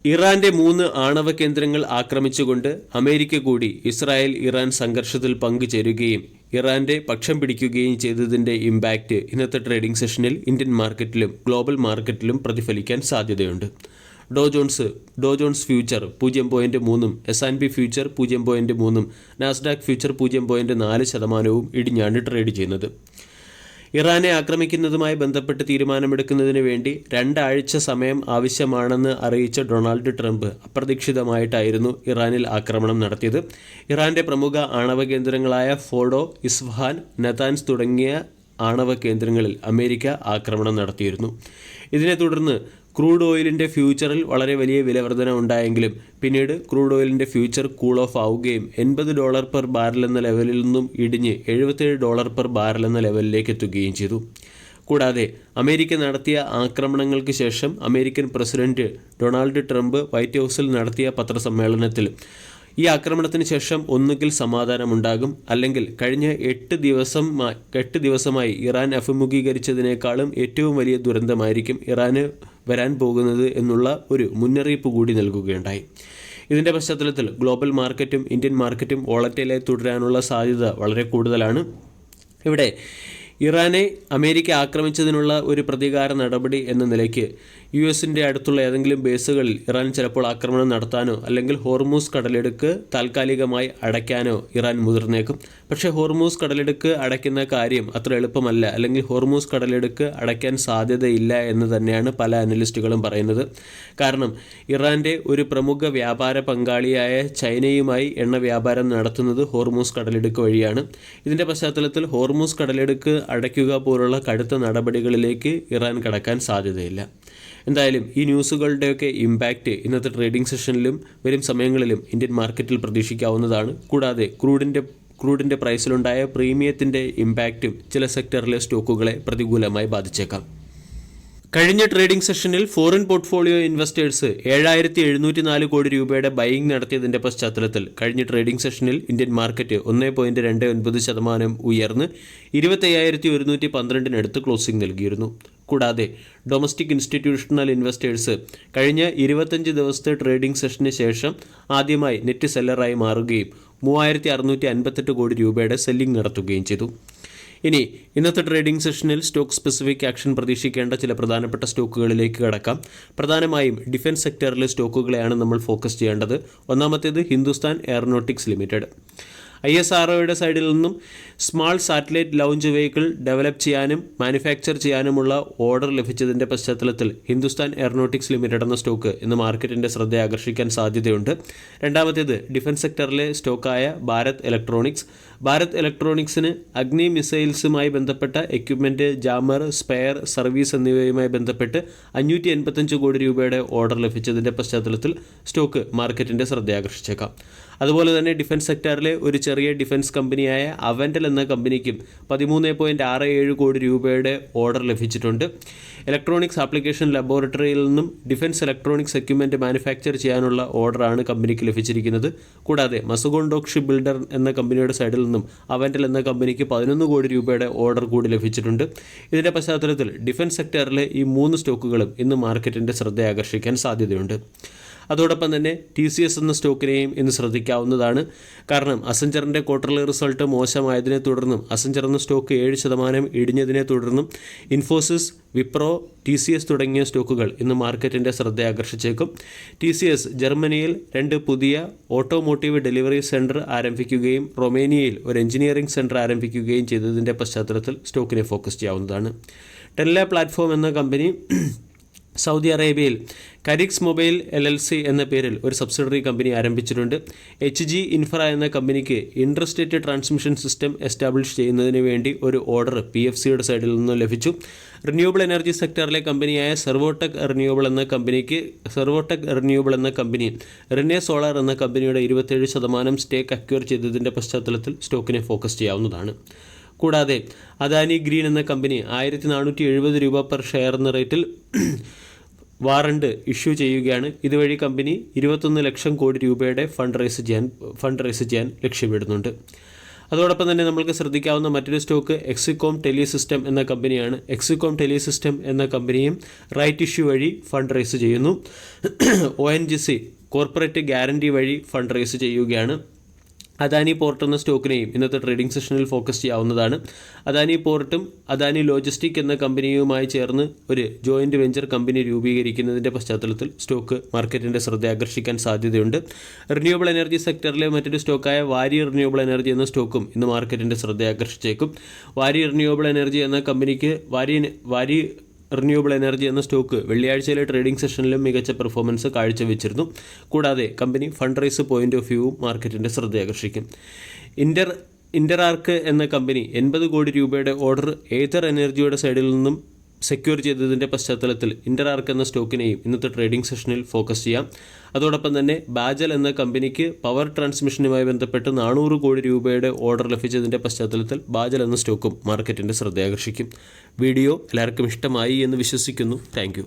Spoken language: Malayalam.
ഇറാന്റെ 3 ആണവ കേന്ദ്രങ്ങൾ ആക്രമിച്ചുകൊണ്ട് അമേരിക്ക കൂടി ഇസ്രായേൽ ഇറാൻ സംഘർഷത്തിൽ പങ്കുചേരുകയും ഇറാന്റെ പക്ഷം പിടിക്കുകയും ചെയ്തതിന്റെ ഇമ്പാക്റ്റ് ഇന്നത്തെ ട്രേഡിംഗ് സെഷനിൽ ഇന്ത്യൻ മാർക്കറ്റിലും ഗ്ലോബൽ മാർക്കറ്റിലും പ്രതിഫലിക്കാൻ സാധ്യതയുണ്ട്. Dow Jones future 0.3%, S&P future 0.3%, Nasdaq future 0.4% ഇടിഞ്ഞാണ് ട്രേഡ് ചെയ്യുന്നത്. ഇറാനെ ആക്രമിക്കുന്നതുമായി ബന്ധപ്പെട്ട് തീരുമാനമെടുക്കുന്നതിന് വേണ്ടി 2 ആഴ്ച സമയം ആവശ്യമാണെന്ന് അറിയിച്ച ഡൊണാൾഡ് ട്രംപ് അപ്രതീക്ഷിതമായിട്ടായിരുന്നു ഇറാനിൽ ആക്രമണം നടത്തിയത്. ഇറാന്റെ പ്രമുഖ ആണവ കേന്ദ്രങ്ങളായ ഫോർഡോ, ഇസ്ഫഹാൻ, നതാൻസ് തുടങ്ങിയ ആണവ കേന്ദ്രങ്ങളിൽ അമേരിക്ക ആക്രമണം നടത്തിയിരുന്നു. ഇതിനെ തുടർന്ന് ക്രൂഡ് ഓയിലിൻ്റെ ഫ്യൂച്ചറിൽ വളരെ വലിയ വിലവർധന ഉണ്ടായെങ്കിലും പിന്നീട് ക്രൂഡ് ഓയിലിൻ്റെ ഫ്യൂച്ചർ കൂൾ ഓഫ് ആവുകയും $80 പെർ ബാരൽ എന്ന ലെവലിൽ നിന്നും ഇടിഞ്ഞ് $77 പെർ ബാരൽ എന്ന ലെവലിലേക്ക് എത്തുകയും ചെയ്തു. കൂടാതെ അമേരിക്ക നടത്തിയ ആക്രമണങ്ങൾക്ക് ശേഷം American president Donald Trump white ഹൗസിൽ നടത്തിയ പത്രസമ്മേളനത്തിൽ ഈ ആക്രമണത്തിന് ശേഷം ഒന്നുകിൽ സമാധാനമുണ്ടാകും, അല്ലെങ്കിൽ കഴിഞ്ഞ 8 ദിവസമായി ഇറാൻ അഭിമുഖീകരിച്ചതിനേക്കാളും ഏറ്റവും വലിയ ദുരന്തമായിരിക്കും ഇറാന് വരാൻ പോകുന്നത് എന്നുള്ള ഒരു മുന്നറിയിപ്പ് കൂടി നൽകുകയുണ്ടായി. ഇതിൻ്റെ പശ്ചാത്തലത്തിൽ ഗ്ലോബൽ മാർക്കറ്റും ഇന്ത്യൻ മാർക്കറ്റും വോളറ്റൈലായി തുടരാനുള്ള സാധ്യത വളരെ കൂടുതലാണ്. ഇവിടെ ഇറാനെ അമേരിക്ക ആക്രമിച്ചതിനുള്ള ഒരു പ്രതികാര നടപടി എന്ന നിലയ്ക്ക് US-ൻ്റെ അടുത്തുള്ള ഏതെങ്കിലും ബേസുകളിൽ ഇറാൻ ചിലപ്പോൾ ആക്രമണം നടത്താനോ അല്ലെങ്കിൽ ഹോർമൂസ് കടലിടുക്ക് താൽക്കാലികമായി അടയ്ക്കാനോ ഇറാൻ മുതിർന്നേക്കും. പക്ഷേ ഹോർമൂസ് കടലിടുക്ക് അടയ്ക്കുന്ന കാര്യം അത്ര എളുപ്പമല്ല, അല്ലെങ്കിൽ ഹോർമൂസ് കടലിടുക്ക് അടയ്ക്കാൻ സാധ്യതയില്ല എന്ന് തന്നെയാണ് പല അനലിസ്റ്റുകളും പറയുന്നത്. കാരണം ഇറാൻ്റെ ഒരു പ്രമുഖ വ്യാപാര പങ്കാളിയായ ചൈനയുമായി എണ്ണ വ്യാപാരം നടത്തുന്നത് ഹോർമൂസ് കടലിടുക്ക് വഴിയാണ്. ഇതിൻ്റെ പശ്ചാത്തലത്തിൽ ഹോർമൂസ് കടലിടുക്ക് അടയ്ക്കുക പോലുള്ള കടുത്ത നടപടികളിലേക്ക് ഇറാൻ കടക്കാൻ സാധ്യതയില്ല. എന്തായാലും ഈ ന്യൂസുകളുടെയൊക്കെ ഇമ്പാക്റ്റ് ഇന്നത്തെ ട്രേഡിംഗ് സെഷനിലും വരും സമയങ്ങളിലും ഇന്ത്യൻ മാർക്കറ്റിൽ പ്രതീക്ഷിക്കാവുന്നതാണ്. കൂടാതെ ക്രൂഡിൻ്റെ പ്രൈസിലുണ്ടായ പ്രീമിയത്തിൻ്റെ ഇമ്പാക്റ്റും ചില സെക്ടറിലെ സ്റ്റോക്കുകളെ പ്രതികൂലമായി ബാധിച്ചേക്കാം. കഴിഞ്ഞ ട്രേഡിംഗ് സെഷനിൽ ഫോറിൻ പോർട്ട്ഫോളിയോ ഇൻവെസ്റ്റേഴ്സ് 7,704 കോടി രൂപയുടെ ബൈയിങ് നടത്തിയതിൻ്റെ പശ്ചാത്തലത്തിൽ കഴിഞ്ഞ ട്രേഡിംഗ് സെഷനിൽ ഇന്ത്യൻ മാർക്കറ്റ് 1.29% ഉയർന്ന് 25,112 ക്ലോസിംഗ് നൽകിയിരുന്നു. കൂടാതെ ഡൊമസ്റ്റിക് ഇൻസ്റ്റിറ്റ്യൂഷണൽ ഇൻവെസ്റ്റേഴ്സ് കഴിഞ്ഞ 25 ദിവസത്തെ ട്രേഡിംഗ് സെഷന് ശേഷം ആദ്യമായി നെറ്റ് സെല്ലറായി മാറുകയും 3,658 കോടി രൂപയുടെ സെല്ലിംഗ് നടത്തുകയും ചെയ്തു. ഇനി ഇന്നത്തെ ട്രേഡിംഗ് സെഷനിൽ സ്റ്റോക്ക് സ്പെസിഫിക് ആക്ഷൻ പ്രതീക്ഷിക്കേണ്ട ചില പ്രധാനപ്പെട്ട സ്റ്റോക്കുകളിലേക്ക് കടക്കാം. പ്രധാനമായും ഡിഫൻസ് സെക്ടറിലെ സ്റ്റോക്കുകളെയാണ് നമ്മൾ ഫോക്കസ് ചെയ്യേണ്ടത്. ഒന്നാമത്തേത് ഹിന്ദുസ്ഥാൻ എയറോനോട്ടിക്സ് ലിമിറ്റഡ്. ISROയുടെ സൈഡിൽ നിന്നും small satellite launch vehicle develop ചെയ്യാനും മാനുഫാക്ചർ ചെയ്യാനുമുള്ള ഓർഡർ ലഭിച്ചതിൻ്റെ പശ്ചാത്തലത്തിൽ ഹിന്ദുസ്ഥാൻ എയറോനോട്ടിക്സ് ലിമിറ്റഡ് എന്ന സ്റ്റോക്ക് ഇന്ന് മാർക്കറ്റിൻ്റെ ശ്രദ്ധ ആകർഷിക്കാൻ സാധ്യതയുണ്ട്. രണ്ടാമത്തേത് ഡിഫൻസ് സെക്ടറിലെ സ്റ്റോക്കായ ഭാരത് ഇലക്ട്രോണിക്സ്. ഭാരത് ഇലക്ട്രോണിക്സിന് അഗ്നി മിസൈൽസുമായി ബന്ധപ്പെട്ട എക്യുപ്മെൻറ്റ്, ജാമർ, സ്പെയർ, സർവീസ് എന്നിവയുമായി ബന്ധപ്പെട്ട് 585 കോടി രൂപയുടെ ഓർഡർ ലഭിച്ചതിൻ്റെ പശ്ചാത്തലത്തിൽ സ്റ്റോക്ക് മാർക്കറ്റിൻ്റെ ശ്രദ്ധ ആകർഷിച്ചേക്കാം. അതുപോലെ തന്നെ ഡിഫൻസ് സെക്ടറിലെ ഒരു ചെറിയ ഡിഫൻസ് കമ്പനിയായ അവൻഡൽ എന്ന കമ്പനിക്കും 13.67 കോടി രൂപയുടെ ഓർഡർ ലഭിച്ചിട്ടുണ്ട്. ഇലക്ട്രോണിക്സ് ആപ്ലിക്കേഷൻ ലബോറട്ടറിയിൽ നിന്നും ഡിഫൻസ് ഇലക്ട്രോണിക്സ് എക്യുപ്മെൻറ്റ് മാനുഫാക്ചർ ചെയ്യാനുള്ള ഓർഡറാണ് കമ്പനിക്ക് ലഭിച്ചിരിക്കുന്നത്. കൂടാതെ മസുഗോൺ ഡോക് ഷിപ്പ് ബിൽഡർ എന്ന കമ്പനിയുടെ സൈഡിൽ നിന്നും അവൻഡൽ എന്ന കമ്പനിക്ക് 11 കോടി രൂപയുടെ ഓർഡർ കൂടി ലഭിച്ചിട്ടുണ്ട്. ഇതിൻ്റെ പശ്ചാത്തലത്തിൽ ഡിഫൻസ് സെക്ടറിലെ ഈ 3 സ്റ്റോക്കുകളും ഇന്ന് മാർക്കറ്റിൻ്റെ ശ്രദ്ധ ആകർഷിക്കാൻ സാധ്യതയുണ്ട്. അതോടൊപ്പം തന്നെ TCS എന്ന സ്റ്റോക്കിനെയും ഇന്ന് ശ്രദ്ധിക്കാവുന്നതാണ്. കാരണം അസെഞ്ചറിൻ്റെ ക്വാർട്ടർലി റിസൾട്ട് മോശമായതിനെ തുടർന്നും അസെഞ്ചർ എന്ന സ്റ്റോക്ക് 7% ഇടിഞ്ഞതിനെ തുടർന്നും ഇൻഫോസിസ്, വിപ്രോ, TCS തുടങ്ങിയ സ്റ്റോക്കുകൾ ഇന്ന് മാർക്കറ്റിൻ്റെ ശ്രദ്ധ ആകർഷിച്ചേക്കും. TCS ജർമ്മനിയിൽ 2 പുതിയ ഓട്ടോമോട്ടീവ് ഡെലിവറി സെൻറ്റർ ആരംഭിക്കുകയും റൊമേനിയയിൽ ഒരു എഞ്ചിനീയറിംഗ് സെൻറ്റർ ആരംഭിക്കുകയും ചെയ്തതിൻ്റെ പശ്ചാത്തലത്തിൽ സ്റ്റോക്കിനെ ഫോക്കസ് ചെയ്യാവുന്നതാണ്. ടെൻല പ്ലാറ്റ്ഫോം എന്ന കമ്പനി സൗദി അറേബ്യയിൽ കരിക്സ് മൊബൈൽ LLC എന്ന പേരിൽ ഒരു സബ്സിഡറി കമ്പനി ആരംഭിച്ചിട്ടുണ്ട്. HG ഇൻഫ്ര എന്ന കമ്പനിക്ക് ഇൻട്രസ്റ്റേറ്റ് ട്രാൻസ്മിഷൻ സിസ്റ്റം എസ്റ്റാബ്ലിഷ് ചെയ്യുന്നതിന് വേണ്ടി ഒരു ഓർഡർ PFCയുടെ സൈഡിൽ നിന്നും ലഭിച്ചു. റിന്യൂവബിൾ എനർജി സെക്ടറിലെ കമ്പനിയായ സെർവോടെക് റിന്യൂവബിൾ എന്ന കമ്പനി റിനെ സോളാർ എന്ന കമ്പനിയുടെ 27% സ്റ്റേക്ക് അക്വയർ ചെയ്തതിൻ്റെ പശ്ചാത്തലത്തിൽ സ്റ്റോക്കിനെ ഫോക്കസ് ചെയ്യാവുന്നതാണ്. കൂടാതെ അദാനി ഗ്രീൻ എന്ന കമ്പനി 1,470 രൂപ പെർ ഷെയർ എന്ന റേറ്റിൽ വാറണ്ട് ഇഷ്യൂ ചെയ്യുകയാണ്. ഇതുവഴി കമ്പനി 21 ലക്ഷം കോടി രൂപയുടെ ഫണ്ട് റൈസ് ചെയ്യാൻ ലക്ഷ്യമിടുന്നുണ്ട്. അതോടൊപ്പം തന്നെ നമ്മൾക്ക് ശ്രദ്ധിക്കാവുന്ന മറ്റൊരു സ്റ്റോക്ക് എക്സികോം ടെലിസിസ്റ്റം എന്ന കമ്പനിയാണ്. എക്സികോം ടെലിസിസ്റ്റം എന്ന കമ്പനിയും റൈറ്റ് ഇഷ്യൂ വഴി ഫണ്ട് റേസ് ചെയ്യുന്നു. ONGC കോർപ്പറേറ്റ് ഗ്യാരണ്ടി വഴി ഫണ്ട് റേസ് ചെയ്യുകയാണ്. അദാനി പോർട്ട് എന്ന സ്റ്റോക്കിനെയും ഇന്നത്തെ ട്രേഡിംഗ് സെഷനിൽ ഫോക്കസ് ചെയ്യാവുന്നതാണ്. അദാനി പോർട്ടും അദാനി ലോജിസ്റ്റിക് എന്ന കമ്പനിയുമായി ചേർന്ന് ഒരു ജോയിൻറ്റ് വെഞ്ചർ കമ്പനി രൂപീകരിക്കുന്നതിൻ്റെ പശ്ചാത്തലത്തിൽ സ്റ്റോക്ക് മാർക്കറ്റിൻ്റെ ശ്രദ്ധ ആകർഷിക്കാൻ സാധ്യതയുണ്ട്. റിന്യൂവബിൾ എനർജി സെക്ടറിലെ മറ്റൊരു സ്റ്റോക്കായ വാരി റിന്യൂവബിൾ എനർജി എന്ന സ്റ്റോക്കും ഇന്ന് മാർക്കറ്റിൻ്റെ ശ്രദ്ധ ആകർഷിച്ചേക്കും. വാരി റിന്യൂവബിൾ എനർജി എന്ന കമ്പനിക്ക് വാരി റിന്യൂവബിൾ എനർജി എന്ന സ്റ്റോക്ക് വെള്ളിയാഴ്ചയിലെ ട്രേഡിംഗ് സെഷനിലും മികച്ച പെർഫോമൻസ് കാഴ്ചവെച്ചിരുന്നു. കൂടാതെ company fund raise point of വ്യൂവും മാർക്കറ്റിൻ്റെ ശ്രദ്ധയാകർഷിക്കും. ഇന്റർആർക്ക് എന്ന കമ്പനി 80 കോടി രൂപയുടെ ഓർഡർ ഏതർ എനർജിയുടെ സൈഡിൽ നിന്നും സെക്യൂർ ചെയ്തതിൻ്റെ പശ്ചാത്തലത്തിൽ ഇന്റർആർക്ക് എന്ന സ്റ്റോക്കിനെയും ഇന്നത്തെ ട്രേഡിംഗ് സെഷനിൽ ഫോക്കസ് ചെയ്യാം. അതോടൊപ്പം തന്നെ ബാജൽ എന്ന കമ്പനിക്ക് പവർ ട്രാൻസ്മിഷനുമായി ബന്ധപ്പെട്ട് 400 കോടി രൂപയുടെ ഓർഡർ ലഭിച്ചതിൻ്റെ പശ്ചാത്തലത്തിൽ ബാജൽ എന്ന സ്റ്റോക്കും മാർക്കറ്റിൻ്റെ ശ്രദ്ധയാകർഷിക്കും. വീഡിയോ എല്ലാവർക്കും ഇഷ്ടമായി എന്ന് വിശ്വസിക്കുന്നു. താങ്ക്